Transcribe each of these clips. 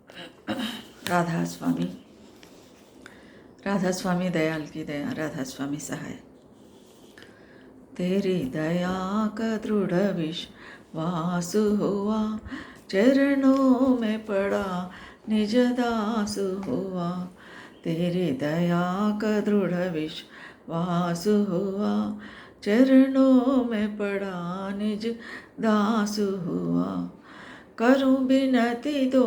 राधा स्वामी, राधा स्वामी दयाल की दया, राधा स्वामी सहाय। तेरी दया का दृढ़ विश्वास हुआ, चरणों में पड़ा निज दास हुआ। तेरी दया का दृढ़ विश्वास हुआ, चरणों में पड़ा निज दास हुआ। करूं बिनती दो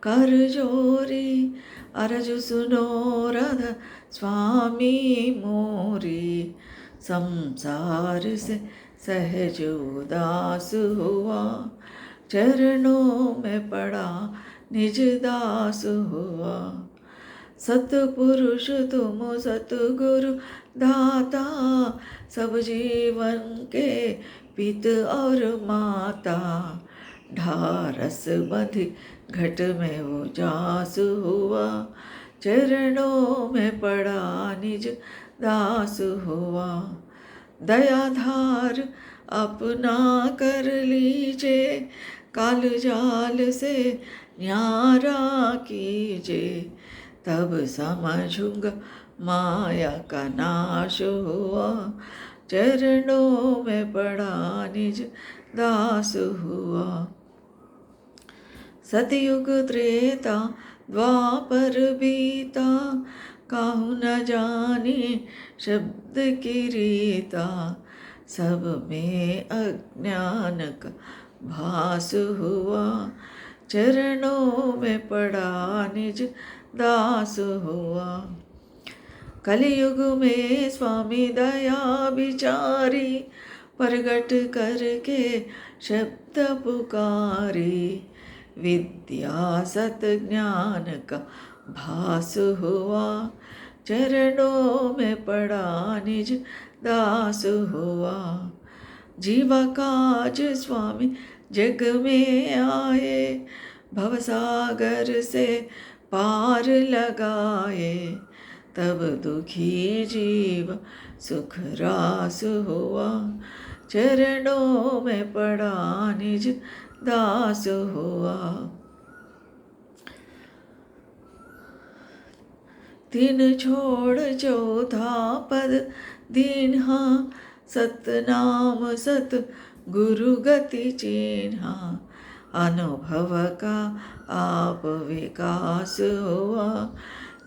कर जोरी, अर्ज सुनो राधा स्वामी मोरी। संसार से सहज उदास हुआ, चरणों में पड़ा निज दास हुआ। सतपुरुष तुम सतगुरु दाता, सब जीवन के पित और माता। ढारस बंधी घट में उजास हुआ, चरणों में पड़ा निज दास हुआ। दयाधार अपना कर लीजिए, काल जाल से न्यारा कीजिए। तब समझूंगा माया का नाश हुआ, चरणों में पड़ा निज दास हुआ। सतयुग त्रेता द्वापर बीता, काहू न जाने शब्द की रीता। सब में अज्ञान का भास हुआ, चरणों में पड़ा निज दास हुआ। कलयुग में स्वामी दया बिचारी, प्रगट करके शब्द पुकारी। विद्या सत ज्ञान का भास हुआ, चरणों में पड़ा निज दास हुआ। जीवा काज स्वामी जग में आए, भवसागर से पार लगाए। तब दुखी जीव सुख रास हुआ, चरणों में पड़ा निज दास हुआ। तीन छोड़ चौथा पद दीन्हा, सतनाम सत गुरु गति चिन्हा। अनुभव का आप विकास हुआ,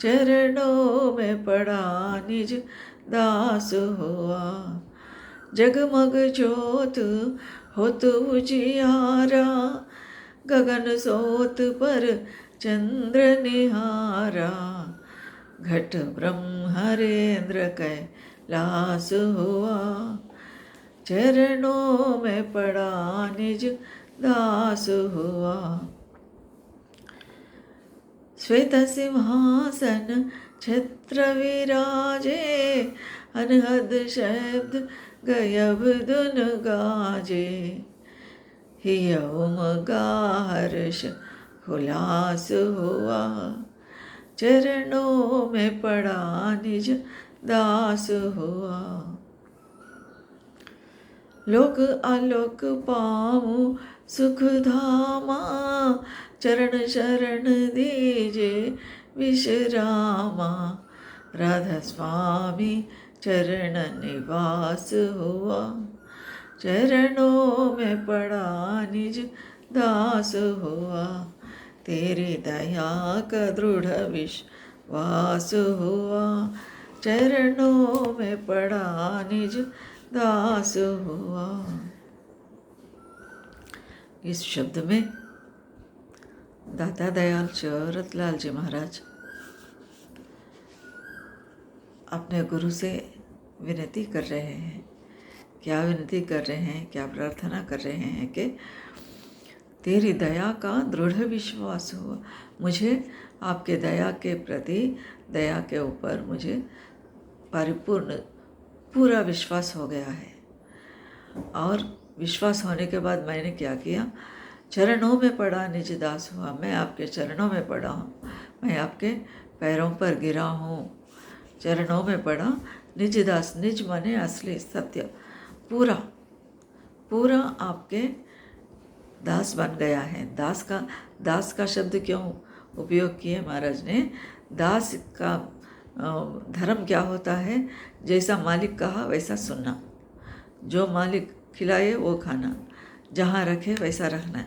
चरणों में पड़ा निज दास हुआ। जगमग ज्योत होत उजियारा, गगन सोत पर चंद्र निहारा। घट ब्रह्म हरेंद्र कैलास हुआ, चरणों में पड़ा निज दास हुआ। श्वेत सिंहासन छत्र विराजे, अनहद शब्द गयब धुन गाजे। हिय उमगा हर्ष हुलास हुआ, चरणों में पड़ा निज दास हुआ। लोक आलोक पाऊं सुख धामा, चरण शरण दीजे विश्रामा। राधा स्वामी चरण निवास हुआ, चरणों में पड़ा निज दास हुआ। तेरी दया का दृढ़ विश्वास हुआ, चरणों में पड़ा निज दास हुआ। इस शब्द में दाता दयाल शरतलाल जी महाराज अपने गुरु से विनती कर रहे हैं। क्या विनती कर रहे हैं, क्या प्रार्थना कर रहे हैं कि तेरी दया का दृढ़ विश्वास हुआ। मुझे आपके दया के प्रति, दया के ऊपर मुझे परिपूर्ण पूरा विश्वास हो गया है। और विश्वास होने के बाद मैंने क्या किया, चरणों में पड़ा निज दास हुआ। मैं आपके चरणों में पड़ा हूँ, मैं आपके पैरों पर गिरा हूँ, चरणों में पड़ा निज दास। निज माने असली सत्य, पूरा पूरा आपके दास बन गया है। दास का शब्द क्यों उपयोग किए महाराज ने। दास का धर्म क्या होता है? जैसा मालिक कहा वैसा सुनना, जो मालिक खिलाए वो खाना, जहाँ रखे वैसा रखना।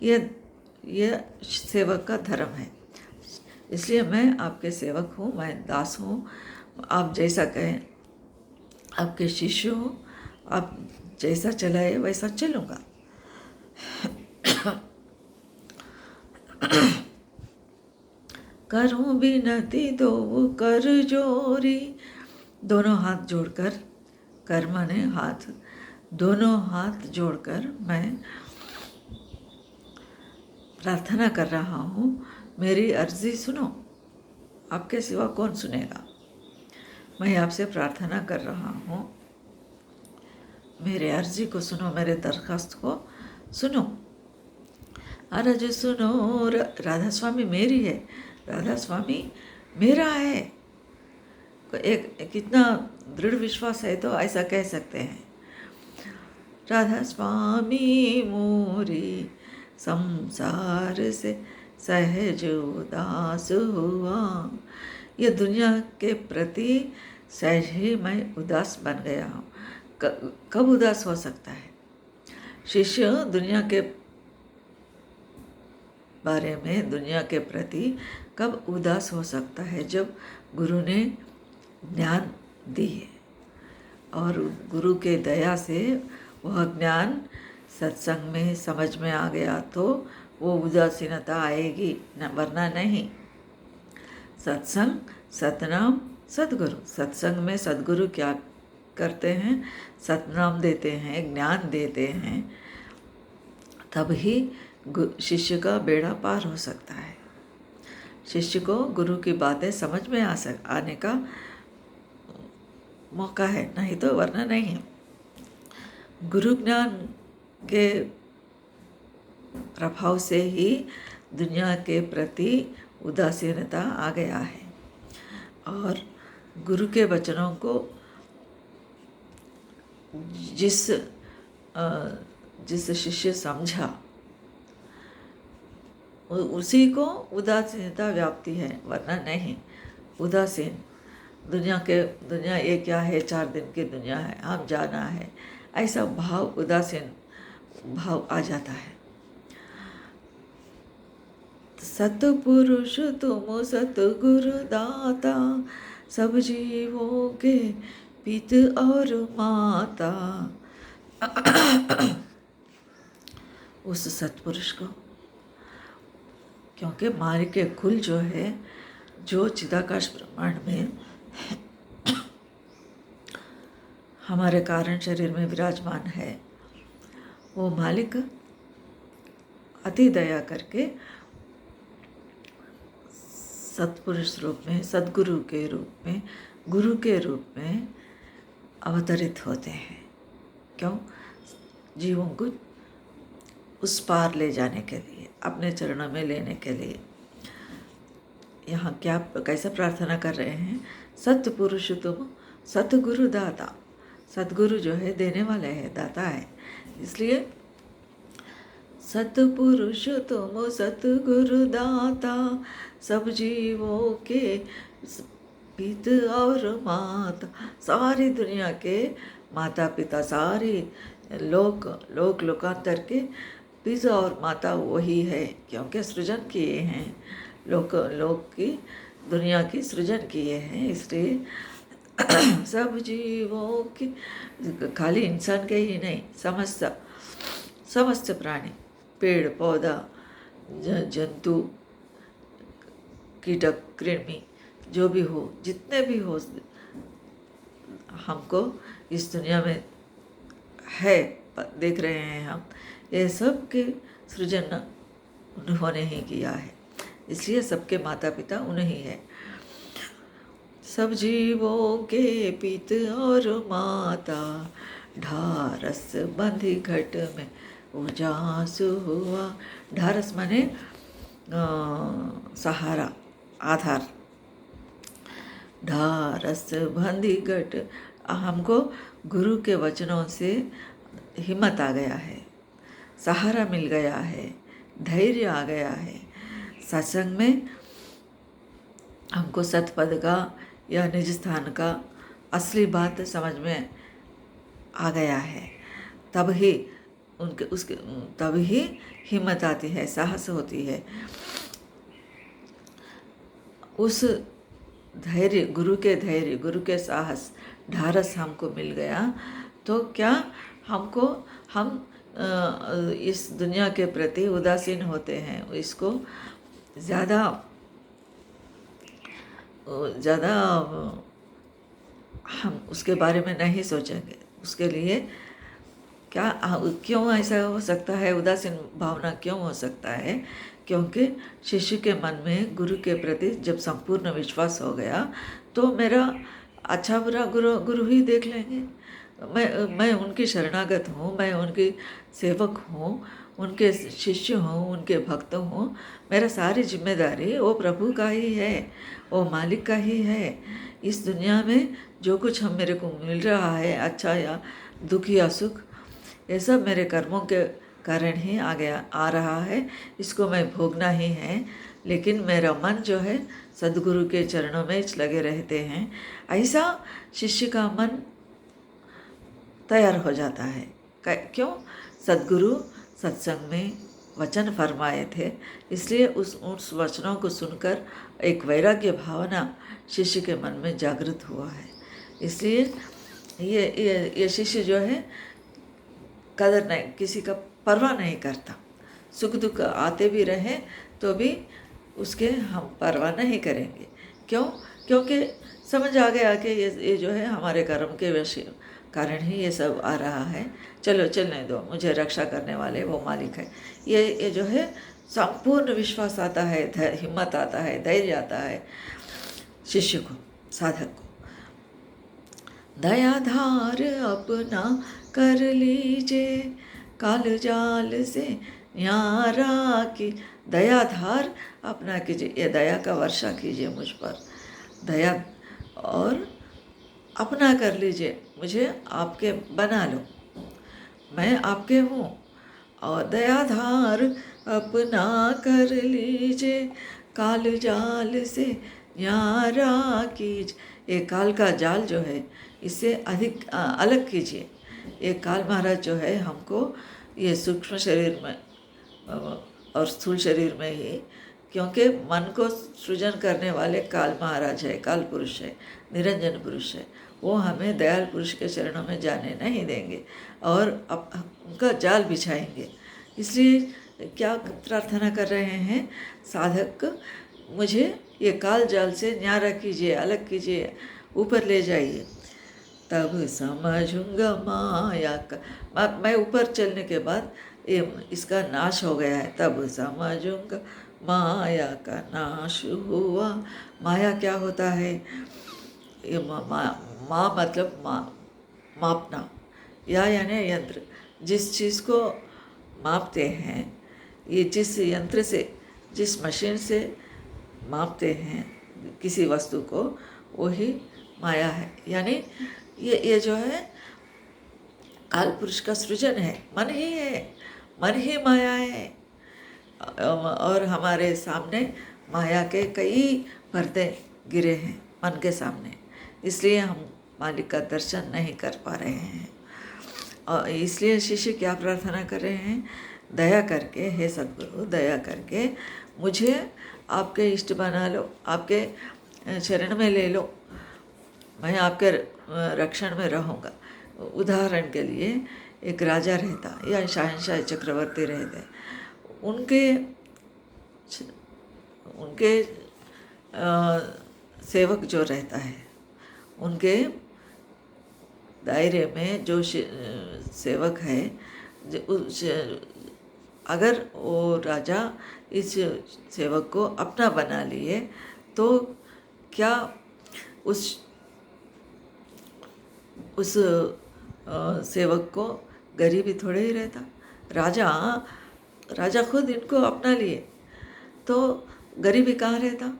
ये सेवक का धर्म है। इसलिए मैं आपके सेवक हूँ, मैं दास हूँ। आप जैसा कहें, आपके शिष्य हूँ, आप जैसा चलाए वैसा चलूँगा। करूँ बिनती दो कर जोरी, दोनों हाथ जोड़कर, कर माने हाथ, दोनों हाथ जोड़कर मैं प्रार्थना कर रहा हूँ, मेरी अर्जी सुनो। आपके सिवा कौन सुनेगा? मैं आपसे प्रार्थना कर रहा हूँ, मेरे अर्जी को सुनो, मेरे दरखास्त को सुनो। अर्ज सुनो। राधा स्वामी मेरी है, राधा स्वामी मेरा है। एक कितना दृढ़ विश्वास है तो ऐसा कह सकते हैं, राधा स्वामी मोरी संसार से सहज उदास हुआ। ये दुनिया के प्रति सहज ही मैं उदास बन गया हूँ। कब उदास हो सकता है? शिष्य दुनिया के बारे में, दुनिया के प्रति कब उदास हो सकता है? जब गुरु ने ज्ञान दी है और गुरु के दया से वह ज्ञान सत्संग में समझ में आ गया तो वो उदासीनता आएगी न, वरना नहीं। सत्संग, सतनाम, सद्गुरु। सत्संग में सद्गुरु क्या करते हैं? सतनाम देते हैं, ज्ञान देते हैं, तब ही शिष्य का बेड़ा पार हो सकता है। शिष्य को गुरु की बातें समझ में आने का मौका है, नहीं तो वरना नहीं है। गुरु ज्ञान के प्रभाव से ही दुनिया के प्रति उदासीनता आ गया है और गुरु के वचनों को जिस शिष्य समझा उसी को उदासीनता व्याप्ति है, वरना नहीं। उदासीन दुनिया ये क्या है, 4 दिन की दुनिया है, हम जाना है, ऐसा भाव, उदासीन भाव आ जाता है। सतपुरुष तुम सतगुरु दाता, सब जीवों के पित और माता। उस सतपुरुष को, क्योंकि मार्ग के कुल जो है, जो चिदाकाश ब्रह्मांड में हमारे कारण शरीर में विराजमान है, वो मालिक अति दया करके सत्पुरुष रूप में, सद्गुरु के रूप में, गुरु के रूप में अवतरित होते हैं। क्यों? जीवों को उस पार ले जाने के लिए, अपने चरणों में लेने के लिए। यहाँ क्या कैसा प्रार्थना कर रहे हैं? सत्पुरुष तुम सतगुरु दाता। सतगुरु जो है देने वाले है, दाता है। इसलिए सतपुरुष तुम सतगुरु दाता, सब जीवों के पित और माता। सारी दुनिया के माता पिता, सारी लोकांतर के पिता और माता वही है, क्योंकि सृजन किए हैं, लोक की दुनिया की सृजन किए हैं। इसलिए सब जीवों की, खाली इंसान के ही नहीं, समस्त प्राणी, पेड़ पौधा, जंतु, कीटक, कृमि, जो भी हो, जितने भी हो, हमको इस दुनिया में है, देख रहे हैं हम, ये सब के सृजन उन्होंने ही किया है। इसलिए सबके माता पिता उन्हीं है। सब जीवों के पित और माता, ढारस बंधी घट में उजास हुआ। ढारस माने सहारा, आधार। ढारस बंधी घट, हमको गुरु के वचनों से हिम्मत आ गया है, सहारा मिल गया है, धैर्य आ गया है। सत्संग में हमको सतपद का या निज स्थान का असली बात समझ में आ गया है, तब ही तब ही हिम्मत आती है, साहस होती है। उस धैर्य, गुरु के साहस, ढारस हमको मिल गया तो क्या हम इस दुनिया के प्रति उदासीन होते हैं, इसको ज़्यादा हम उसके बारे में नहीं सोचेंगे। उसके लिए क्यों ऐसा हो सकता है, उदासीन भावना क्यों हो सकता है? क्योंकि शिष्य के मन में गुरु के प्रति जब संपूर्ण विश्वास हो गया तो मेरा अच्छा बुरा गुरु ही देख लेंगे। मैं उनकी शरणागत हूँ, मैं उनकी सेवक हूँ, उनके शिष्य हूँ, उनके भक्त हूँ। मेरा सारी जिम्मेदारी वो प्रभु का ही है, वो मालिक का ही है। इस दुनिया में जो कुछ मेरे को मिल रहा है, अच्छा या दुख या सुख, ये सब मेरे कर्मों के कारण ही आ रहा है, इसको मैं भोगना ही है। लेकिन मेरा मन जो है सद्गुरु के चरणों में लगे रहते हैं। ऐसा शिष्य का मन तैयार हो जाता है। क्यों? सद्गुरु सत्संग में वचन फरमाए थे, इसलिए उस वचनों को सुनकर एक वैराग्य भावना शिष्य के मन में जागृत हुआ है। इसलिए ये शिष्य जो है कदर नहीं, किसी का परवाह नहीं करता। सुख दुख आते भी रहें तो भी उसके हम परवाह नहीं करेंगे। क्यों? क्योंकि समझ आ गया कि ये जो है हमारे कर्म के कारण ही ये सब आ रहा है। चलो चलने दो, मुझे रक्षा करने वाले वो मालिक है। ये जो है संपूर्ण विश्वास आता है, हिम्मत आता है, धैर्य आता है शिष्य को, साधक को। दयाधार अपना कर लीजिए, काल जाल से न्यारा की। दयाधार अपना कीजिए, ये दया का वर्षा कीजिए मुझ पर, दया, और अपना कर लीजिए, मुझे आपके बना लो, मैं आपके हूँ। और दयाधार अपना कर लीजिए, काल जाल से न्यारा कीजिए। ये काल का जाल जो है इससे अधिक अलग कीजिए। ये काल महाराज जो है हमको ये सूक्ष्म शरीर में और स्थूल शरीर में ही, क्योंकि मन को सृजन करने वाले काल महाराज है, काल पुरुष है, निरंजन पुरुष है, वो हमें दयाल पुरुष के चरणों में जाने नहीं देंगे और उनका जाल बिछाएंगे। इसलिए क्या प्रार्थना कर रहे हैं साधक, मुझे ये काल जाल से न्यारा कीजिए, अलग कीजिए, ऊपर ले जाइए, तब समझूंगा माया का। मैं ऊपर चलने के बाद इसका नाश हो गया है, तब समझूंगा माया का नाश हुआ। माया क्या होता है? ये माँ मतलब मापना, या यानी यंत्र। जिस चीज़ को मापते हैं, ये जिस यंत्र से, जिस मशीन से मापते हैं किसी वस्तु को, वही माया है। यानी ये जो है काल पुरुष का सृजन है, मन ही है, मन ही माया है। और हमारे सामने माया के कई पर्दे गिरे हैं मन के सामने, इसलिए हम मालिक का दर्शन नहीं कर पा रहे हैं। और इसलिए शिष्य क्या प्रार्थना कर रहे हैं? दया करके, हे सद्गुरु, दया करके मुझे आपके इष्ट बना लो, आपके शरण में ले लो, मैं आपके रक्षण में रहूँगा। उदाहरण के लिए एक राजा रहता या शहंशाह चक्रवर्ती रहते, उनके सेवक जो रहता है, उनके दायरे में जो सेवक है, अगर वो राजा इस सेवक को अपना बना लिए तो क्या उस सेवक को गरीबी थोड़े ही रहता? राजा खुद इनको अपना लिए तो गरीबी कहाँ रहता?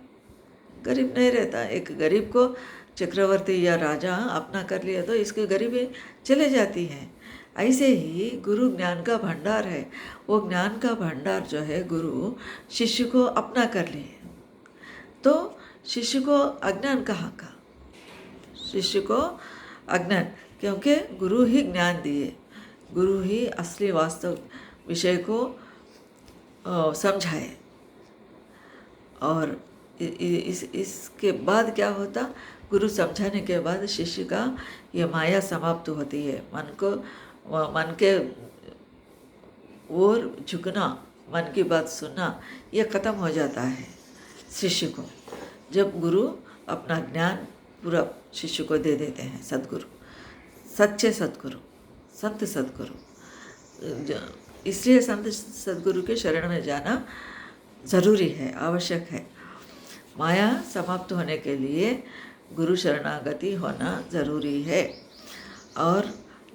गरीब नहीं रहता। एक गरीब को चक्रवर्ती या राजा अपना कर लिया तो इसकी गरीबी चले जाती है। ऐसे ही गुरु ज्ञान का भंडार है। वो ज्ञान का भंडार जो है गुरु शिष्य को अपना कर लिए, तो शिष्य को अज्ञान कहाँ का, शिष्य को अज्ञान, क्योंकि गुरु ही ज्ञान दिए, गुरु ही असली वास्तव विषय को समझाए। और इसके बाद क्या होता, गुरु समझाने के बाद शिष्य का ये माया समाप्त होती है। मन के ओर झुकना, मन की बात सुनना, ये ख़त्म हो जाता है शिष्य को, जब गुरु अपना ज्ञान पूरा शिष्य को दे देते हैं। सद्गुरु, सच्चे सद्गुरु, संत सद्गुरु, इसलिए संत सद्गुरु के शरण में जाना ज़रूरी है, आवश्यक है। माया समाप्त होने के लिए गुरु शरणागति होना ज़रूरी है। और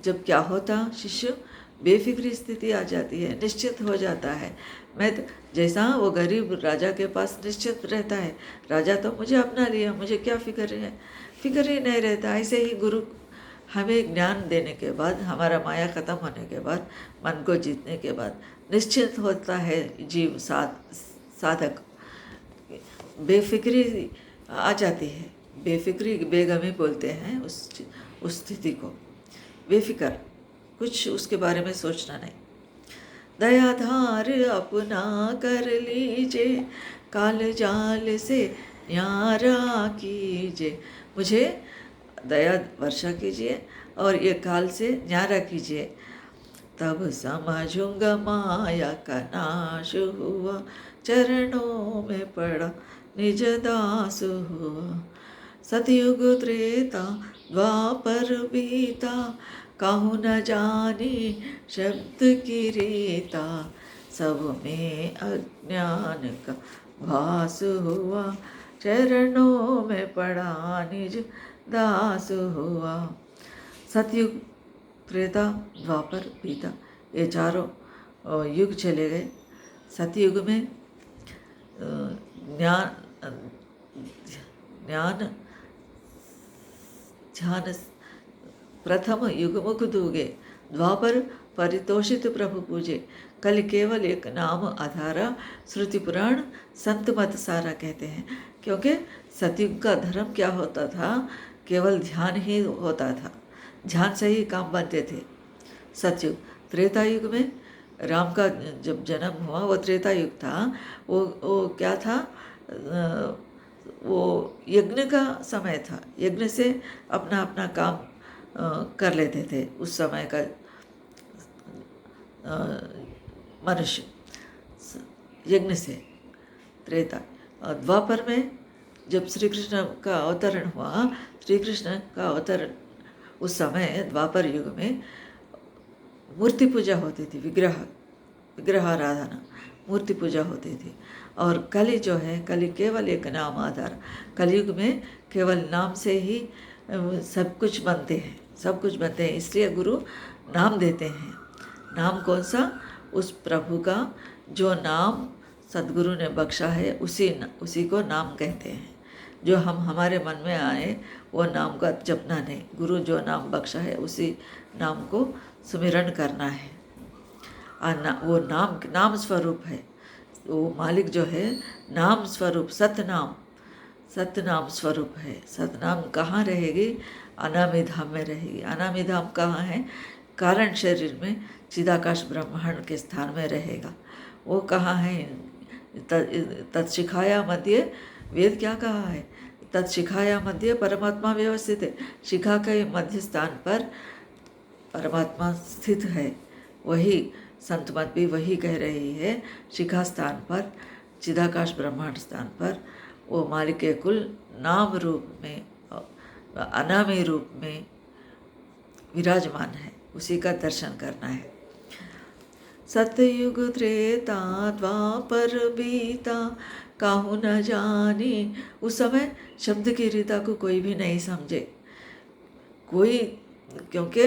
जब क्या होता, शिष्य बेफिक्री स्थिति आ जाती है, निश्चित हो जाता है। मैं जैसा वो गरीब राजा के पास निश्चित रहता है, राजा तो मुझे अपना लिया, मुझे क्या फिक्र है, फिक्र ही नहीं रहता। ऐसे ही गुरु हमें ज्ञान देने के बाद, हमारा माया ख़त्म होने के बाद, मन को जीतने के बाद निश्चित होता है जीव साधक, बेफिक्री आ जाती है। बेफिक्री, बेगमी बोलते हैं उस स्थिति को, बेफिक्र, कुछ उसके बारे में सोचना नहीं। दयाधार अपना कर लीजिए, काल जाल से न्यारा कीजिए, मुझे दया वर्षा कीजिए और ये काल से न्यारा कीजिए। तब समझूंगा माया का नाश हुआ, चरणों में पड़ा निज दास हुआ। सतयुग त्रेता द्वापर बीता, कहूँ न जानी शब्द की रीता, सब में अज्ञान का भास हुआ, चरणों में पड़ा निज दास हुआ। सतयुग, त्रेता, द्वापर, बीता, ये चारों युग चले गए। सतयुग में ज्ञान ध्यान प्रथम युगमुख दूगे, द्वापर परितोषित प्रभु पूजे, कल केवल एक नाम आधारा, श्रुति पुराण संत मत सारा कहते हैं। क्योंकि सतयुग का धर्म क्या होता था, केवल ध्यान ही होता था, ध्यान से ही काम बनते थे। सतयुग, त्रेता युग में राम का जब जन्म हुआ, वो त्रेता युग था। वो क्या था, वो यज्ञ का समय था, यज्ञ से अपना अपना काम कर लेते थे उस समय का मनुष्य, यज्ञ से। त्रेता, द्वापर में जब श्री कृष्ण का अवतरण हुआ, श्री कृष्ण का अवतरण उस समय द्वापर युग में मूर्ति पूजा होती थी, विग्रह आराधना, मूर्ति पूजा होती थी। और कली जो है, कली केवल एक नाम आधार, कलयुग में केवल नाम से ही सब कुछ बनते हैं, सब कुछ बनते हैं। इसलिए गुरु नाम देते हैं। नाम कौन सा, उस प्रभु का जो नाम सद्गुरु ने बख्शा है, उसी को नाम कहते हैं। जो हमारे मन में आए वो नाम का जपना नहीं, गुरु जो नाम बख्शा है उसी नाम को सुमिरन करना है। वो नाम स्वरूप है, वो मालिक जो है नाम स्वरूप, सतनाम स्वरूप है। सतनाम कहाँ रहेगी, अनामी धाम में रहेगी। अनामी धाम कहाँ है, कारण शरीर में चिदाकाश ब्रह्मांड के स्थान में रहेगा। वो कहाँ है, तत्शिखाया मध्य, वेद क्या कहा है, तत्शिखाया मध्य परमात्मा व्यवस्थित है। शिखा के मध्य स्थान पर परमात्मा स्थित है। वही संत मत भी वही कह रही है, शिखा स्थान पर, चिदाकाश ब्रह्मांड स्थान पर वो मालिक के कुल नाम रूप में, अनामी रूप में विराजमान है, उसी का दर्शन करना है। सतयुग त्रेता द्वापर बीता, काहू न जानी, उस समय शब्द की रीता को कोई भी नहीं समझे, कोई, क्योंकि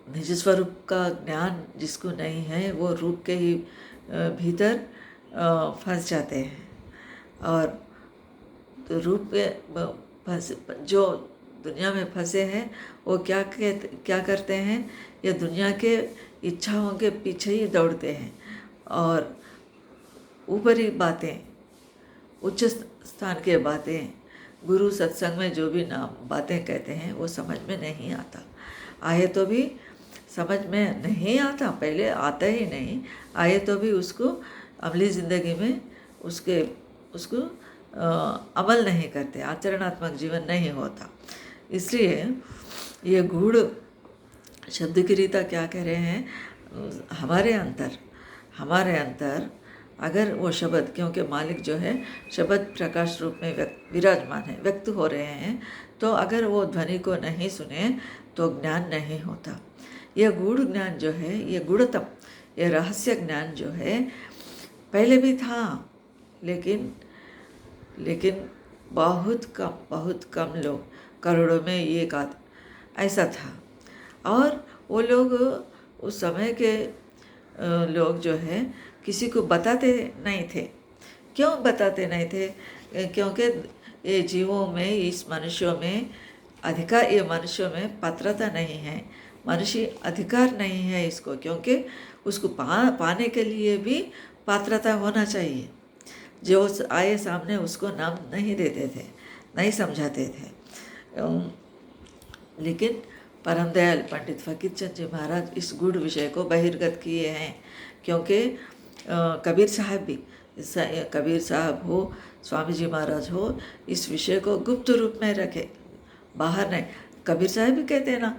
निज स्वरूप का ज्ञान जिसको नहीं है वो रूप के ही भीतर फंस जाते हैं। और तो रूप के जो दुनिया में फंसे हैं वो क्या करते हैं, ये दुनिया के इच्छाओं के पीछे ही दौड़ते हैं और ऊपरी बातें, उच्च स्थान के बातें, गुरु सत्संग में जो भी नाम बातें कहते हैं वो समझ में नहीं आता। आए तो भी समझ में नहीं आता, पहले आता ही नहीं, आए तो भी उसको अमली ज़िंदगी में उसको अमल नहीं करते, आचरणात्मक जीवन नहीं होता। इसलिए ये गूढ़ शब्द की रीता क्या कह रहे हैं, हमारे अंतर अगर वो शब्द, क्योंकि मालिक जो है शब्द प्रकाश रूप में विराजमान है, व्यक्त हो रहे हैं, तो अगर वो ध्वनि को नहीं सुने तो ज्ञान नहीं होता। यह गूढ़ ज्ञान जो है, ये गूढ़तम, ये रहस्य ज्ञान जो है पहले भी था, लेकिन बहुत कम लोग, करोड़ों में एक आध ऐसा था। और वो लोग, उस समय के लोग जो है किसी को बताते नहीं थे। क्यों बताते नहीं थे? क्योंकि ये जीवों में, इस मनुष्यों में अधिकार, ये मनुष्यों में पात्रता नहीं है, मनुष्य अधिकार नहीं है इसको, क्योंकि उसको पाने के लिए भी पात्रता होना चाहिए। जो आए सामने उसको नाम नहीं देते थे, नहीं समझाते थे। लेकिन परम दयाल पंडित फकीर चंद जी महाराज इस गूढ़ विषय को बहिर्गत किए हैं, क्योंकि कबीर साहब भी, कबीर साहब हो, स्वामी जी महाराज हो, इस विषय को गुप्त रूप में रखे, बाहर नहीं। कबीर साहब भी कहते हैं ना,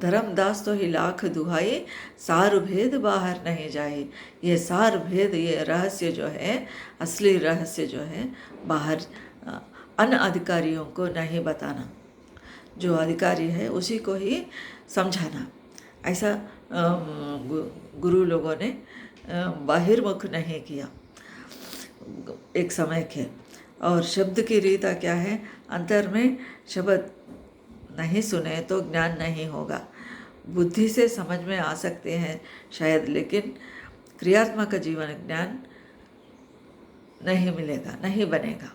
धर्मदास तो ही लाख दुहाई, सार भेद बाहर नहीं जाए। ये सार भेद, ये रहस्य जो है, असली रहस्य जो है, बाहर अन्य अधिकारियों को नहीं बताना, जो अधिकारी है उसी को ही समझाना। ऐसा गुरु लोगों ने बहिर्मुख नहीं किया एक समय के। और शब्द की रीता क्या है, अंतर में शब्द नहीं सुने तो ज्ञान नहीं होगा। बुद्धि से समझ में आ सकते हैं शायद, लेकिन क्रियात्मक जीवन ज्ञान नहीं मिलेगा, नहीं बनेगा।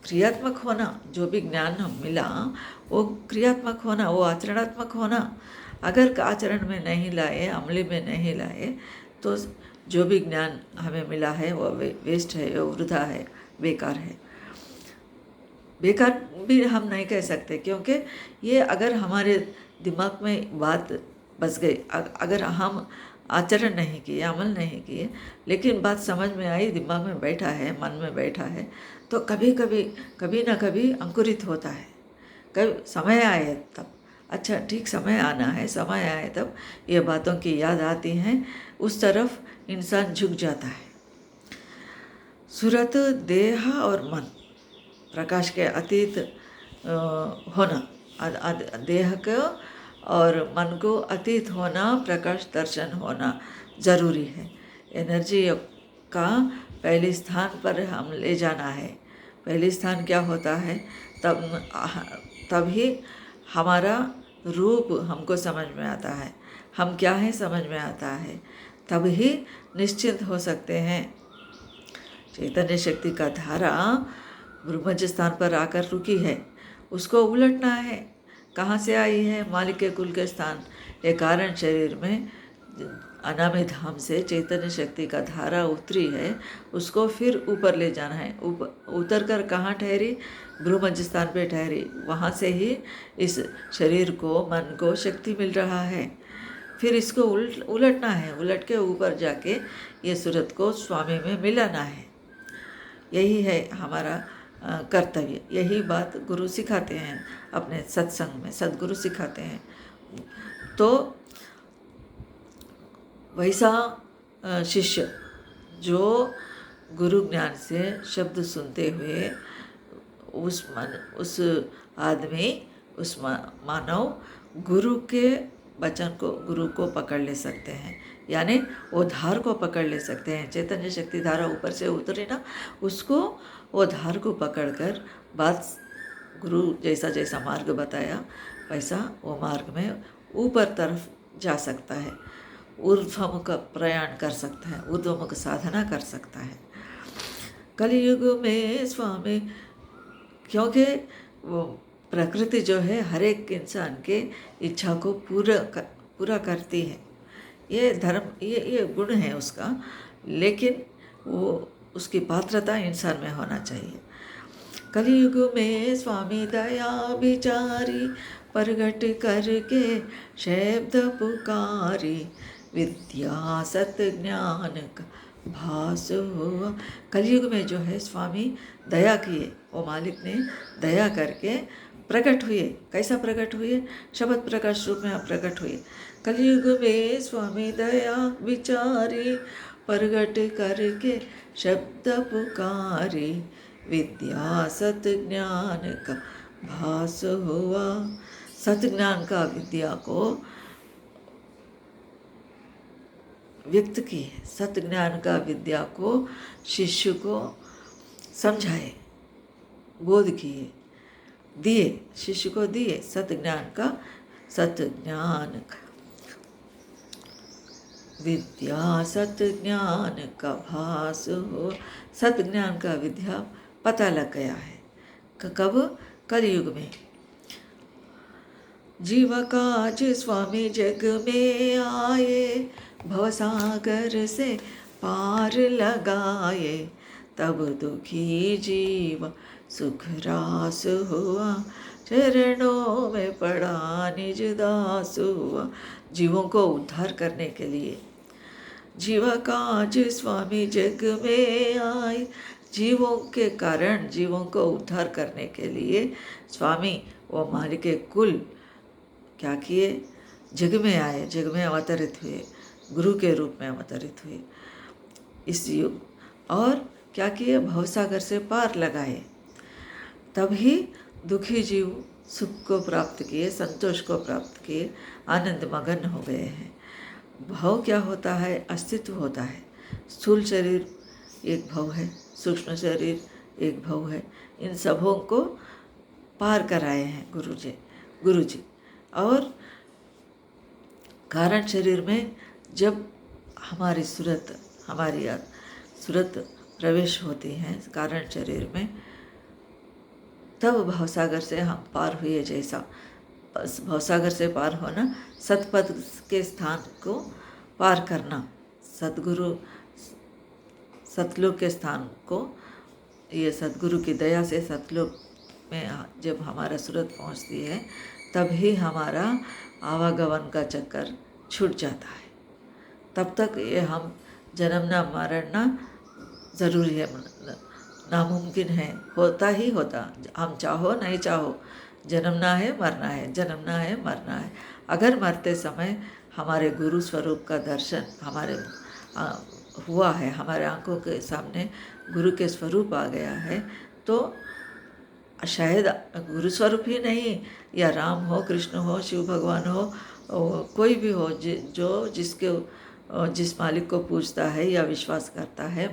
क्रियात्मक होना, जो भी ज्ञान मिला वो क्रियात्मक होना, वो आचरणात्मक होना। अगर आचरण में नहीं लाए, अमली में नहीं लाए, तो जो भी ज्ञान हमें मिला है वो वेस्ट है, वो वृथा है, बेकार है। बेकार भी हम नहीं कह सकते, क्योंकि ये अगर हमारे दिमाग में बात बस गई, अगर हम आचरण नहीं किए, अमल नहीं किए, लेकिन बात समझ में आई, दिमाग में बैठा है, मन में बैठा है, तो कभी ना कभी अंकुरित होता है। कभी समय आए तब, अच्छा ठीक समय आना है, समय आए तब ये बातों की याद आती हैं, उस तरफ इंसान झुक जाता है। सूरत देह और मन प्रकाश के अतीत होना, देह को और मन को अतीत होना, प्रकाश दर्शन होना ज़रूरी है। एनर्जी का पहले स्थान पर हम ले जाना है। पहले स्थान क्या होता है, तभी हमारा रूप हमको समझ में आता है, हम क्या हैं समझ में आता है, तभी निश्चिंत हो सकते हैं। चैतन्य शक्ति का धारा ब्रह्मज स्थान पर आकर रुकी है, उसको उलटना है। कहाँ से आई है? मालिक के कुल के स्थान, ये कारण शरीर में अनामी धाम से चैतन्य शक्ति का धारा उतरी है, उसको फिर ऊपर ले जाना है। उतर कर कहाँ ठहरी? ब्रह्मज स्थान पे ठहरी। वहाँ से ही इस शरीर को, मन को शक्ति मिल रहा है। फिर इसको उलटना है, उलट के ऊपर जाके ये सूरत को स्वामी में मिलाना है। यही है हमारा कर्तव्य। यही बात गुरु सिखाते हैं अपने सत्संग में, सद्गुरु सिखाते हैं। तो वैसा शिष्य जो गुरु ज्ञान से शब्द सुनते हुए उस आदमी, उस मानव गुरु के वचन को, गुरु को पकड़ ले सकते हैं, यानी वो धार को पकड़ ले सकते हैं। चैतन्य शक्ति धारा ऊपर से उतरी ना, उसको वो धार को पकड़कर बात, गुरु जैसा जैसा मार्ग बताया वैसा वो मार्ग में ऊपर तरफ जा सकता है, ऊर्ध्वमुख प्रयाण कर सकता है, ऊर्ध्वमुख साधना कर सकता है। कलयुग में स्वामी, क्योंकि वो प्रकृति जो है हर एक इंसान के इच्छा को पूरा करती है। ये धर्म, ये गुण है उसका, लेकिन वो उसकी पात्रता इंसान में होना चाहिए। कलयुग में स्वामी दया बिचारी, प्रगट करके शब्द पुकारी, विद्या सत ज्ञान का भास हुआ। कलयुग में जो है स्वामी दया किए, वो मालिक ने दया करके प्रकट हुए। कैसा प्रकट हुए? शब्द प्रकाश रूप में प्रकट हुए। कलयुग में स्वामी दया विचारी, प्रगट करके शब्द पुकारी, विद्या सत ज्ञान का भास हुआ। सत ज्ञान का विद्या को व्यक्त किए, सत ज्ञान का विद्या को शिष्य को समझाए, बोध किए, दिए, शिष्य को दिए। सत ज्ञान का विद्या सत ज्ञान का भास हो। सत ज्ञान का विद्या पता लग गया है। कब? कलयुग में। जीव काज स्वामी जग में आए, भवसागर से पार लगाए, तब दुखी जीव सुख रास हुआ, चरणों में पड़ा निज दास हुआ। जीवों को उद्धार करने के लिए जीव काज स्वामी जग में आए, जीवों के कारण जीवों को उद्धार करने के लिए स्वामी वो मालिक के कुल क्या किए? जग में आए, जग में अवतरित हुए, गुरु के रूप में अवतरित हुए इस युग। और क्या किए? भवसागर से पार लगाए, तभी दुखी जीव सुख को प्राप्त किए, संतोष को प्राप्त किए, आनंद मगन हो गए हैं। भव क्या होता है? अस्तित्व होता है। स्थूल शरीर एक भव है, सूक्ष्म शरीर एक भव है। इन सबों को पार कराए हैं गुरु जी। और कारण शरीर में जब हमारी सूरत प्रवेश होती है कारण शरीर में, तब भवसागर से हम पार हुए। जैसा भवसागर से पार होना, सतपद के स्थान को पार करना, सतगुरु सतलोक के स्थान को, ये सतगुरु की दया से सतलोक में जब हमारा सूरत पहुंचती है, तभी हमारा आवागमन का चक्कर छूट जाता है। तब तक ये हम जन्मना मरना ज़रूरी है, नामुमकिन है, होता ही होता। हम चाहो नहीं चाहो, जन्मना है मरना है, जन्मना है मरना है। अगर मरते समय हमारे गुरु स्वरूप का दर्शन हमारे हुआ है, हमारे आंखों के सामने गुरु के स्वरूप आ गया है, तो शायद गुरु स्वरूप ही नहीं, या राम हो, कृष्ण हो, शिव भगवान हो, कोई भी हो, जिस मालिक को पूजता है या विश्वास करता है,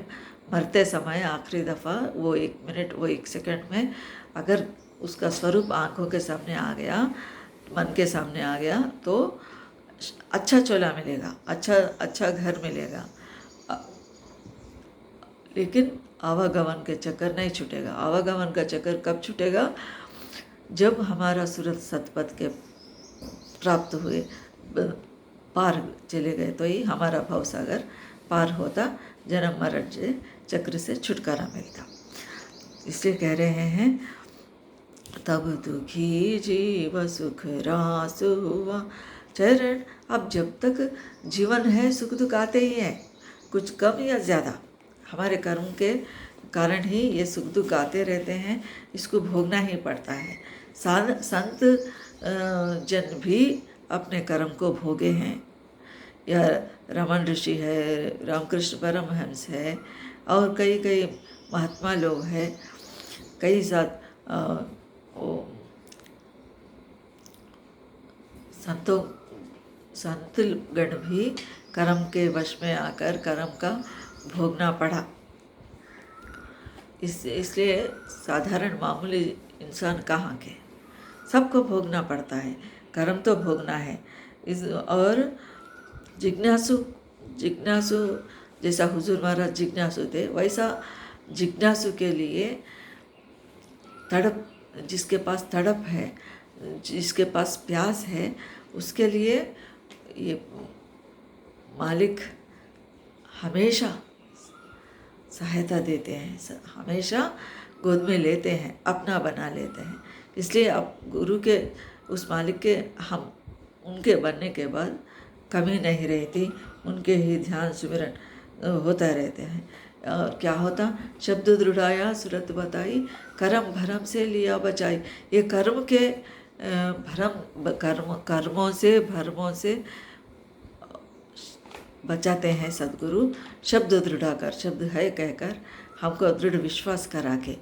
मरते समय आखिरी दफ़ा वो 1 मिनट, वो 1 सेकंड में अगर उसका स्वरूप आंखों के सामने आ गया, मन के सामने आ गया, तो अच्छा चोला मिलेगा, अच्छा घर मिलेगा, लेकिन आवागमन के चक्कर नहीं छूटेगा। आवागमन का चक्कर कब छूटेगा? जब हमारा सूरत सतपथ के प्राप्त हुए, पार चले गए, तो ही हमारा भवसागर पार होता, जन्म मरण से चक्र से छुटकारा मिलता। इसलिए कह रहे हैं, तब दुखी जीव सुख रास हुआ, चरण। अब जब तक जीवन है, सुख दुख आते ही हैं, कुछ कम या ज़्यादा। हमारे कर्म के कारण ही ये सुख दुख आते रहते हैं, इसको भोगना ही पड़ता है। संत जन भी अपने कर्म को भोगे हैं, या रमन ऋषि है, रामकृष्ण परमहंस है, और कई महात्मा लोग हैं, कई साथ संतगण भी कर्म के वश में आकर कर्म का भोगना पड़ा। इसलिए साधारण मामूली इंसान कहाँ के, सबको भोगना पड़ता है, कर्म तो भोगना है। और जिज्ञासु जैसा हुजूर महाराज जिज्ञासु थे, वैसा जिज्ञासु के लिए तड़प जिसके पास तड़प है, जिसके पास प्यास है, उसके लिए ये मालिक हमेशा सहायता देते हैं, हमेशा गोद में लेते हैं, अपना बना लेते हैं। इसलिए अब गुरु के, उस मालिक के, हम उनके बनने के बाद कमी नहीं रहती, उनके ही ध्यान सुमिरन होता रहते हैं। क्या होता, शब्द दृढ़ाया सुरत बताई, कर्म भरम से लिया बचाई। ये कर्म के कर्मों से, भरमों से बचाते हैं सद्गुरु, शब्द दृढ़ा कर, शब्द है कहकर हमको दृढ़ विश्वास करा के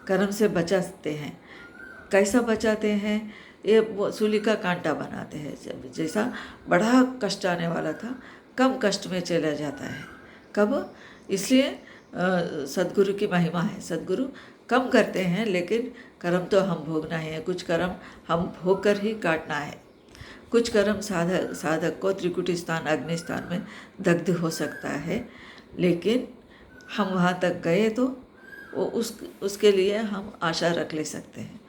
कर्म से बचाते हैं। कैसा बचाते हैं, ये सूली का कांटा बनाते हैं। जैसा बड़ा कष्ट आने वाला था, कम कष्ट में चला जाता है। कब? इसलिए सद्गुरु की महिमा है। सद्गुरु कम करते हैं, लेकिन कर्म तो हम भोगना है। कुछ कर्म हम भोग कर ही काटना है। कुछ कर्म साधक को त्रिकुटी स्थान, अग्नि स्थान में दग्ध हो सकता है, लेकिन हम वहाँ तक गए तो वो उसके लिए हम आशा रख ले सकते हैं।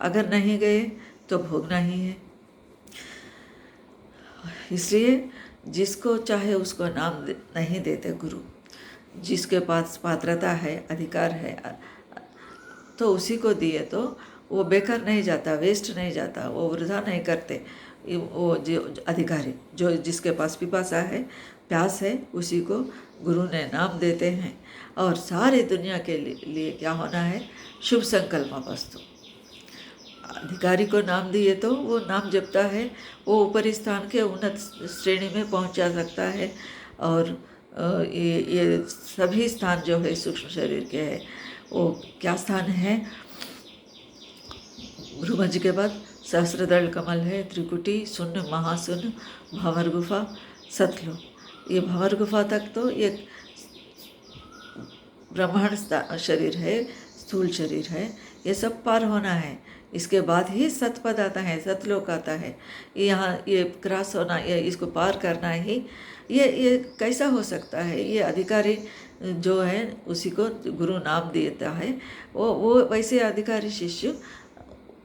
अगर नहीं गए तो भोगना ही है। इसलिए जिसको चाहे उसको नाम नहीं देते गुरु। जिसके पास पात्रता है, अधिकार है, तो उसी को दिए तो वो बेकार नहीं जाता, वेस्ट नहीं जाता, वो वृथा नहीं करते। वो जो अधिकारी, जो जिसके पास पिपासा है, प्यास है, उसी को गुरु ने नाम देते हैं। और सारी दुनिया के लिए क्या होना है, शुभ संकल्प वस्तु। अधिकारी को नाम दिए तो वो नाम जपता है, वो ऊपरी स्थान के उन्नत श्रेणी में पहुंचा सकता है। और ये सभी स्थान जो है सूक्ष्म शरीर के है, वो क्या स्थान है, भ्रूमज के बाद सहस्रदल कमल है, त्रिकुटी, शून्य, महाशून्य, भंवर गुफा, सतलोक। ये भंवर गुफा तक तो ये ब्रह्मांड शरीर है, स्थूल शरीर है, ये सब पार होना है। इसके बाद ही सतपद आता है, सतलोक आता है। यहाँ ये क्रॉस होना, ये इसको पार करना ही, ये कैसा हो सकता है। ये अधिकारी जो है उसी को गुरु नाम देता है। वो वैसे अधिकारी शिष्य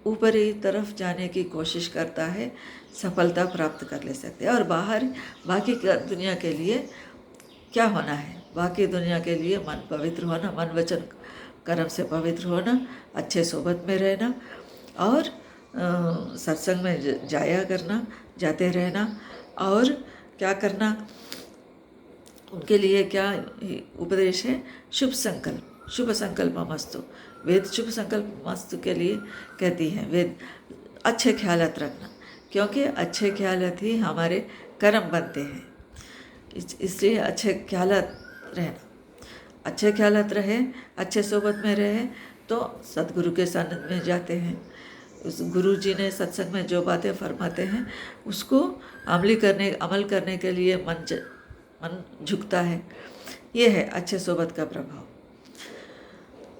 ऊपरी तरफ जाने की कोशिश करता है, सफलता प्राप्त कर ले सकते हैं। और बाकी दुनिया के लिए क्या होना है, बाकी दुनिया के लिए मन पवित्र होना, मन वचन कर्म से पवित्र होना, अच्छे सोबत में रहना और सत्संग में जाया करना, जाते रहना। और क्या करना, उनके लिए क्या उपदेश है, शुभ संकल्प, शुभ संकल्प मस्तु। वेद शुभ संकल्प मस्तु के लिए कहती हैं वेद, अच्छे ख्यालात रखना, क्योंकि अच्छे ख्यालात ही हमारे कर्म बनते हैं। इसलिए अच्छे ख्यालात रहना, अच्छे ख्यालात रहे, अच्छे सोबत में रहे तो सदगुरु के सानिध्य में जाते हैं। उस गुरु जी ने सत्संग में जो बातें फरमाते हैं उसको अमल करने के लिए मन झुकता है। ये है अच्छे सोबत का प्रभाव।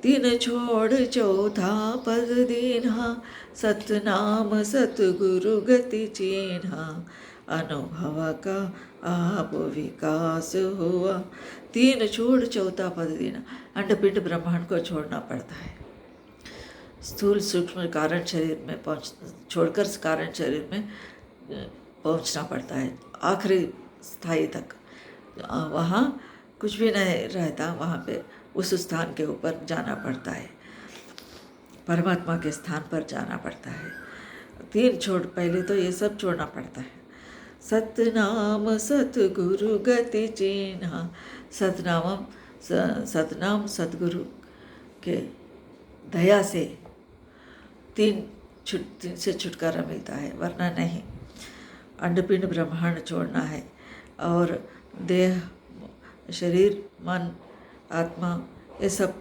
तीन छोड़ चौथा पद दीन्हा, सतनाम सतगुरु गति चीन्हा, अनुभव का आप विकास हुआ। तीन छोड़ चौथा पद देना, अंडपिंड ब्रह्मांड को छोड़ना पड़ता है। स्थूल सूक्ष्म कारण शरीर में छोड़कर कारण शरीर में पहुंचना पड़ता है, आखिरी स्थाई तक। वहाँ कुछ भी नहीं रहता, वहाँ पे उस स्थान के ऊपर जाना पड़ता है, परमात्मा के स्थान पर जाना पड़ता है। तीन छोड़, पहले तो ये सब छोड़ना पड़ता है। सतनाम सतगुरु गति चीन्हा, सतनाम सतगुरु के दया से तीन से छुटकारा मिलता है, वरना नहीं। अंडपिंड ब्रह्मांड छोड़ना है और देह, शरीर, मन, आत्मा, ये सब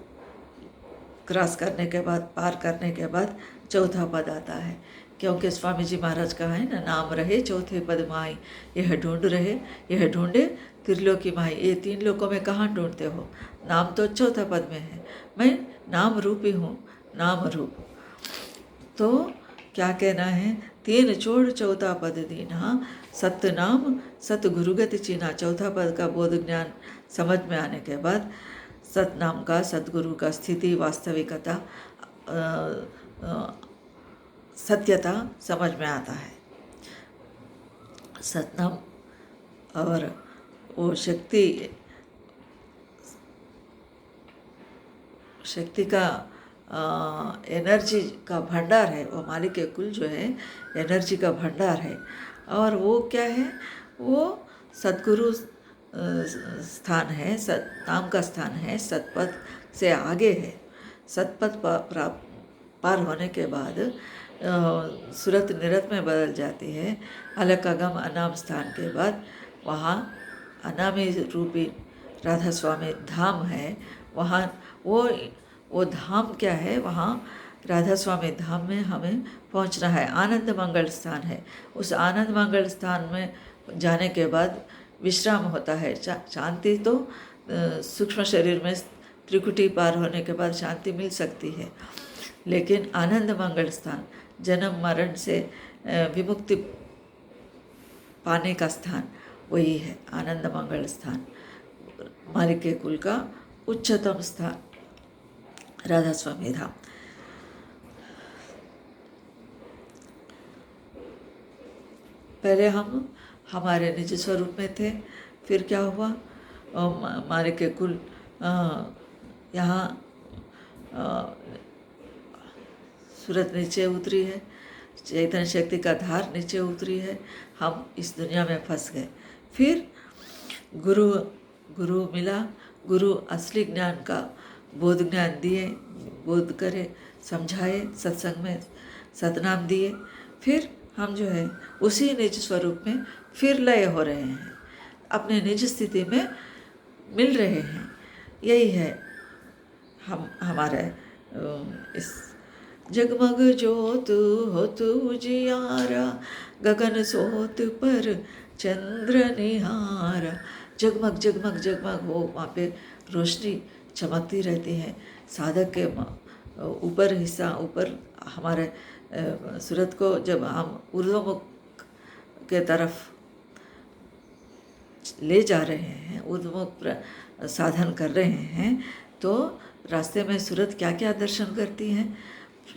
क्रॉस करने के बाद, पार करने के बाद चौथा पद आता है। क्योंकि स्वामी जी महाराज का है ना, नाम रहे चौथे पद माई, यह ढूंढ रहे, यह ढूंढे त्रिलोकी माई। ये तीन लोकों में कहाँ ढूंढते हो, नाम तो चौथा पद में है। मैं नाम रूपी हूँ, नाम रूप। तो क्या कहना है, तीन छोड़ चौथा पद दीन्हा, सतनाम सतगुरु गति चीन्हा। चौथा पद का बोध ज्ञान समझ में आने के बाद सतनाम का, सतगुरु का स्थिति, वास्तविकता, सत्यता समझ में आता है। सतनाम और वो शक्ति का एनर्जी का भंडार है। वो मालिक कुल जो है एनर्जी का भंडार है। और वो क्या है, वो सद्गुरु स्थान है, नाम का स्थान है, सतपथ से आगे है। सतपथ पार होने के बाद सूरत निरत में बदल जाती है। अलग अगम अनाम स्थान के बाद वहाँ अनामी रूपी राधा स्वामी धाम है। वहाँ वो धाम क्या है, वहाँ राधा स्वामी धाम में हमें पहुँचना है। आनंद मंगल स्थान है। उस आनंद मंगल स्थान में जाने के बाद विश्राम होता है। शांति तो सूक्ष्म शरीर में त्रिकुटी पार होने के बाद शांति मिल सकती है, लेकिन आनंद मंगल स्थान जन्म मरण से विमुक्ति पाने का स्थान वही है। आनंद मंगल स्थान मालिक के कुल का उच्चतम स्थान राधा स्वामी धाम। पहले हम हमारे निज स्वरूप में थे, फिर क्या हुआ, मालिक के कुल यहाँ सूरत नीचे उतरी है, चैतन्य शक्ति का धार नीचे उतरी है, हम इस दुनिया में फंस गए। फिर गुरु मिला, गुरु असली ज्ञान का बोध ज्ञान दिए, बोध करे, समझाए, सत्संग में सतनाम दिए। फिर हम जो है उसी निज स्वरूप में फिर लय हो रहे हैं, अपने निज स्थिति में मिल रहे हैं। यही है हमारे इस जगमग ज्योत होत उजियारा, गगन सोत पर चंद्र निहारा। जगमग जगमग जगमग हो, वहाँ पे रोशनी चमकती रहती है। साधक के ऊपर हिस्सा, ऊपर हमारे सूरत को जब हम ऊर्ध्वमुख के तरफ ले जा रहे हैं, ऊर्ध्वमुख साधन कर रहे हैं, तो रास्ते में सूरत क्या क्या दर्शन करती है।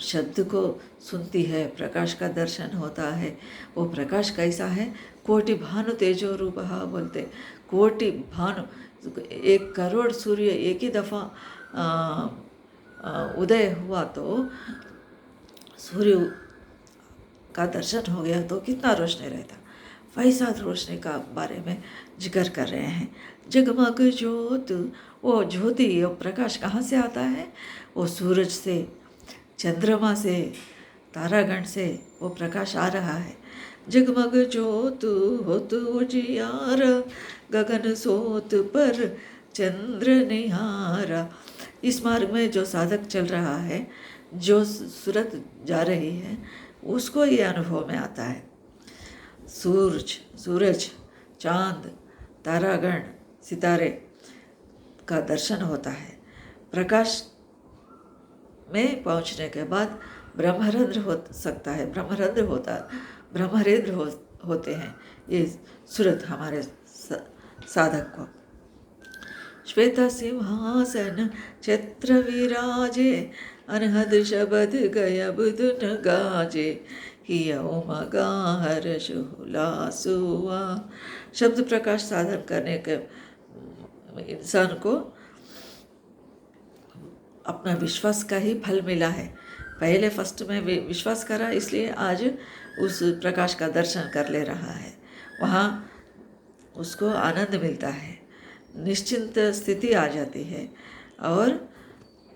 शब्द को सुनती है, प्रकाश का दर्शन होता है। वो प्रकाश कैसा है, कोटि भानु तेजो रूपहा बोलते। कोटि भानु, 1 करोड़ सूर्य एक ही दफ़ा उदय हुआ तो सूर्य का दर्शन हो गया तो कितना रोशनी रहता। वैसा रोशनी का बारे में जिक्र कर रहे हैं। जगमग ज्योत, वो ज्योति, वो प्रकाश कहाँ से आता है, वो सूरज से, चंद्रमा से, तारागण से वो प्रकाश आ रहा है। जगमग ज्योत होत उजियार, गगन सोत पर चंद्र निहारा। इस मार्ग में जो साधक चल रहा है, जो सूरत जा रही है, उसको ये अनुभव में आता है। सूरज, चांद, तारागण, सितारे का दर्शन होता है। प्रकाश में पहुंचने के बाद ब्रह्मरंध्र हो सकता है, ब्रह्मरेंद्र होते हैं ये सूरत हमारे साधक को। श्वेत सिंहासन छत्र विराजे, अनहद शबद गय बुधुन गाजे, हिया उमगा हर्ष हुलासुआ। शब्द प्रकाश साधन करने के इंसान को अपना विश्वास का ही फल मिला है। पहले फर्स्ट में विश्वास करा, इसलिए आज उस प्रकाश का दर्शन कर ले रहा है। वहाँ उसको आनंद मिलता है, निश्चिंत स्थिति आ जाती है और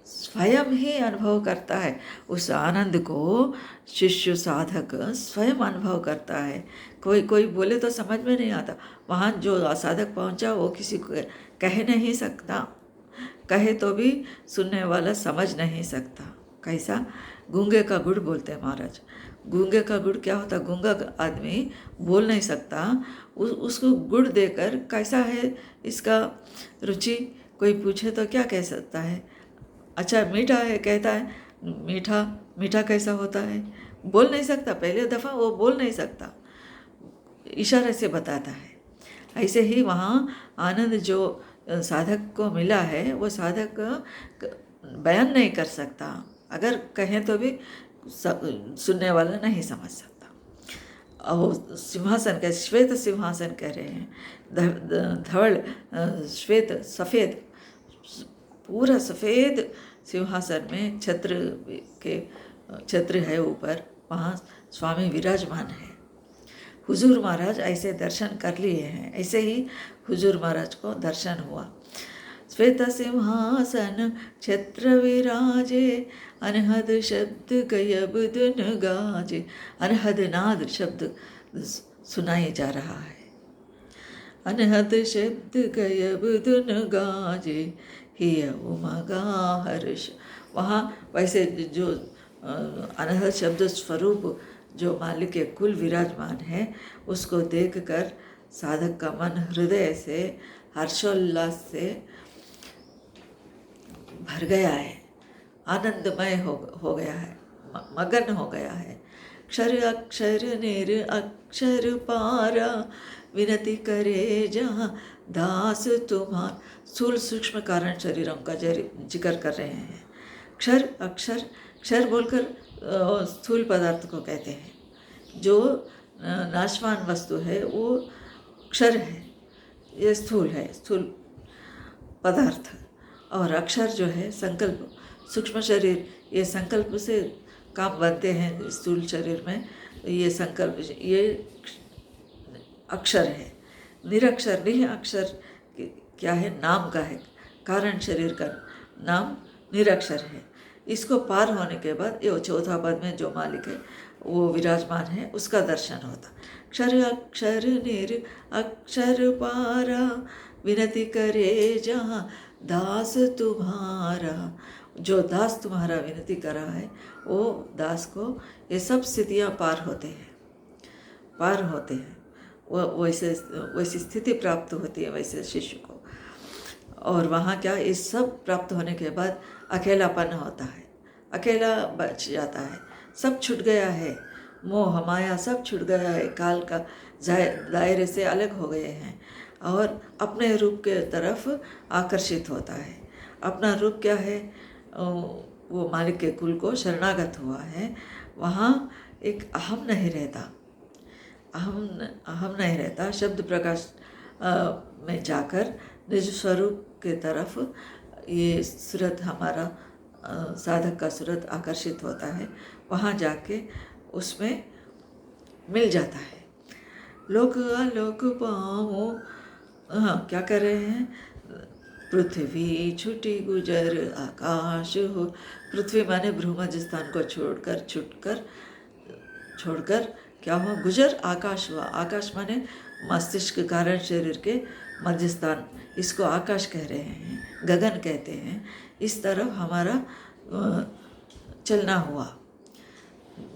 स्वयं ही अनुभव करता है। उस आनंद को शिष्य साधक स्वयं अनुभव करता है। कोई बोले तो समझ में नहीं आता। वहाँ जो साधक पहुँचा वो किसी को कह नहीं सकता, कहे तो भी सुनने वाला समझ नहीं सकता। कैसा, गूंगे का गुड़ बोलते हैं महाराज। गूंगे का गुड़ क्या होता, गूंगा आदमी बोल नहीं सकता, उसको गुड़ देकर कैसा है इसका रुचि कोई पूछे तो क्या कह सकता है। अच्छा मीठा है, कहता है मीठा कैसा होता है, बोल नहीं सकता। पहले दफ़ा वो बोल नहीं सकता, इशारे से बताता है। ऐसे ही वहाँ आनंद जो साधक को मिला है वो साधक बयान नहीं कर सकता। अगर कहें तो भी सुनने वाला नहीं समझ सकता। और सिंहासन का श्वेत सिंहासन कह रहे हैं, धवल श्वेत सफ़ेद, पूरा सफ़ेद सिंहासन में छत्र है ऊपर, वहाँ स्वामी विराजमान है। हुजूर महाराज ऐसे दर्शन कर लिए हैं, ऐसे ही हुजूर महाराज को दर्शन हुआ। श्वेत सिंहासन छत्र विराजे, अनहद शब्द गयब धुन गाजे। अनहद नाद शब्द सुनाई जा रहा है, अनहद शब्द गयब धुन गाजे, हिय उमगा हर्ष। वहाँ वैसे जो अनहद शब्द स्वरूप जो मालिक के कुल विराजमान है, उसको देखकर साधक का मन हृदय से हर्षोल्लास से भर गया है, आनंदमय हो गया है, मगन हो गया है। क्षर अक्षर निर अक्षर पारा, विनती करे जहाँ दास तुम्हार। स्थूल सूक्ष्म कारण शरीरों का जिक्र कर रहे हैं। क्षर अक्षर, क्षर बोलकर स्थूल पदार्थ को कहते हैं। जो नाशवान वस्तु है वो क्षर है, ये स्थूल है, स्थूल पदार्थ। और अक्षर जो है संकल्प, सूक्ष्म शरीर, ये संकल्प से काम बनते हैं स्थूल शरीर में। ये संकल्प, ये अक्षर है। निरक्षर, निह अक्षर क्या है? नाम का है, कारण शरीर का नाम निरक्षर है। इसको पार होने के बाद ये चौथा पद में जो मालिक है वो विराजमान है, उसका दर्शन होता। क्षर अक्षर निर अक्षर पारा, विनती करे जहाँ दास तुम्हारा। जो दास तुम्हारा विनती कर रहा है, वो दास को ये सब स्थितियाँ पार होते हैं। वो वैसी स्थिति प्राप्त होती है वैसे शिष्य को। और वहाँ क्या, इस सब प्राप्त होने के बाद अकेलापन होता है, अकेला बच जाता है। सब छूट गया है, मोह माया सब छूट गया है, काल का दायरे से अलग हो गए हैं और अपने रूप के तरफ आकर्षित होता है। अपना रूप क्या है? वो मालिक के कुल को शरणागत हुआ है। वहाँ एक अहम नहीं रहता, अहम नहीं रहता। शब्द प्रकाश में जाकर निज स्वरूप के तरफ ये सूरत, हमारा साधक का सूरत आकर्षित होता है। वहाँ जाके उसमें मिल जाता है। लोक आलोक पाओ, हाँ क्या कर रहे हैं? पृथ्वी छुटी गुजर आकाश हो। पृथ्वी माने भ्रूमध्य स्थान को छोड़कर क्या हुआ? गुजर आकाश हुआ। आकाश माने मस्तिष्क कारण शरीर के मध्य स्थान, इसको आकाश कह रहे हैं, गगन कहते हैं। इस तरफ हमारा चलना हुआ,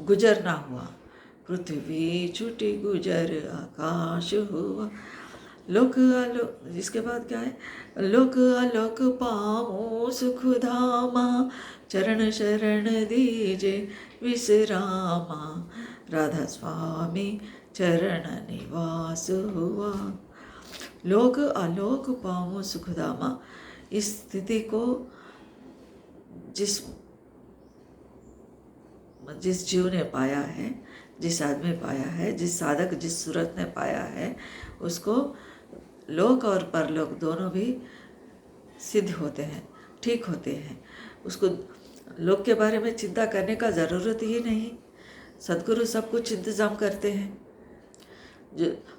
गुजरना हुआ। पृथ्वी छुटी गुजर आकाश हुआ। लोक आलोक, इसके बाद क्या है? लोक आलोक पामो सुख धामा, चरण शरण दीजे विश्रामा। राधा स्वामी चरण निवास हुआ। लोक आलोक पामो सुखधामा, इस स्थिति को जिस जीव ने पाया है, जिस आदमी पाया है, जिस साधक, जिस सूरत ने पाया है, उसको लोक और परलोक दोनों भी सिद्ध होते हैं, ठीक होते हैं। उसको लोक के बारे में चिंता करने का ज़रूरत ही नहीं। सद्गुरु सब कुछ इंतज़ाम करते हैं।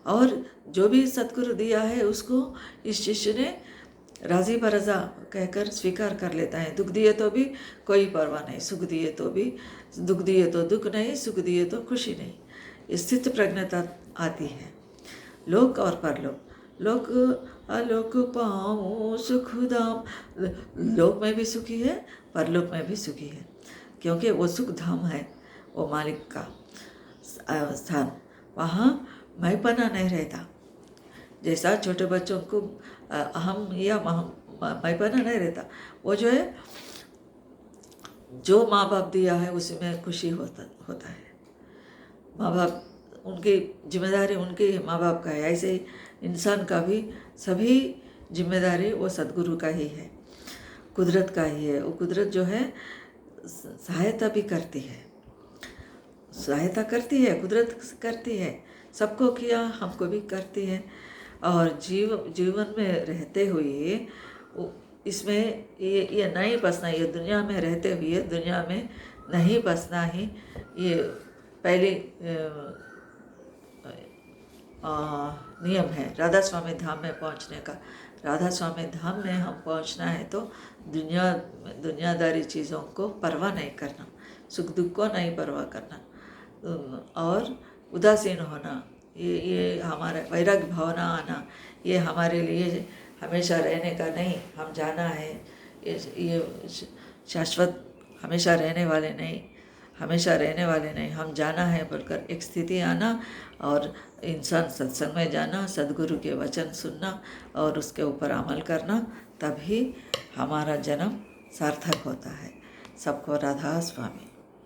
और जो भी सद्गुरु दिया है उसको इस शिष्य ने राजी बरजा कहकर स्वीकार कर लेता है। दुख दिए तो भी कोई परवाह नहीं, सुख दिए तो भी, दुख दिए तो दुख नहीं, सुख दिए तो खुशी नहीं। स्थित प्रज्ञता आती है। लोक और परलोक, लोक आलोक पाऊँ सुख धाम, लोक में भी सुखी है, परलोक में भी सुखी है, क्योंकि वो सुख धाम है, वो मालिक का स्थान। वहाँ मैंपना नहीं रहता। जैसा छोटे बच्चों को अहम या मैंपना नहीं रहता, वो जो है, जो माँ बाप दिया है उसी में खुशी होता है। माँ बाप, उनकी जिम्मेदारी उनके माँ बाप का है। ऐसे ही इंसान का भी सभी जिम्मेदारी वो सद्गुरु का ही है, कुदरत का ही है। वो कुदरत जो है सहायता भी करती है। सहायता करती है, कुदरत करती है, सबको किया, हमको भी करती है। और जीवन में रहते हुए इसमें ये नहीं बसना, ये दुनिया में रहते हुए दुनिया में नहीं बसना ही ये पहली नियम है राधा स्वामी धाम में पहुंचने का। राधा स्वामी धाम में हम पहुंचना है तो दुनियादारी चीज़ों को परवाह नहीं करना, सुख दुख को नहीं परवाह करना और उदासीन होना, ये हमारा वैराग्य भावना आना, ये हमारे लिए हमेशा रहने का नहीं, हम जाना है, ये शाश्वत हमेशा रहने वाले नहीं, हम जाना है बोलकर एक स्थिति आना और इंसान सत्संग में जाना, सद्गुरु के वचन सुनना और उसके ऊपर अमल करना, तभी हमारा जन्म सार्थक होता है। सबको राधा स्वामी।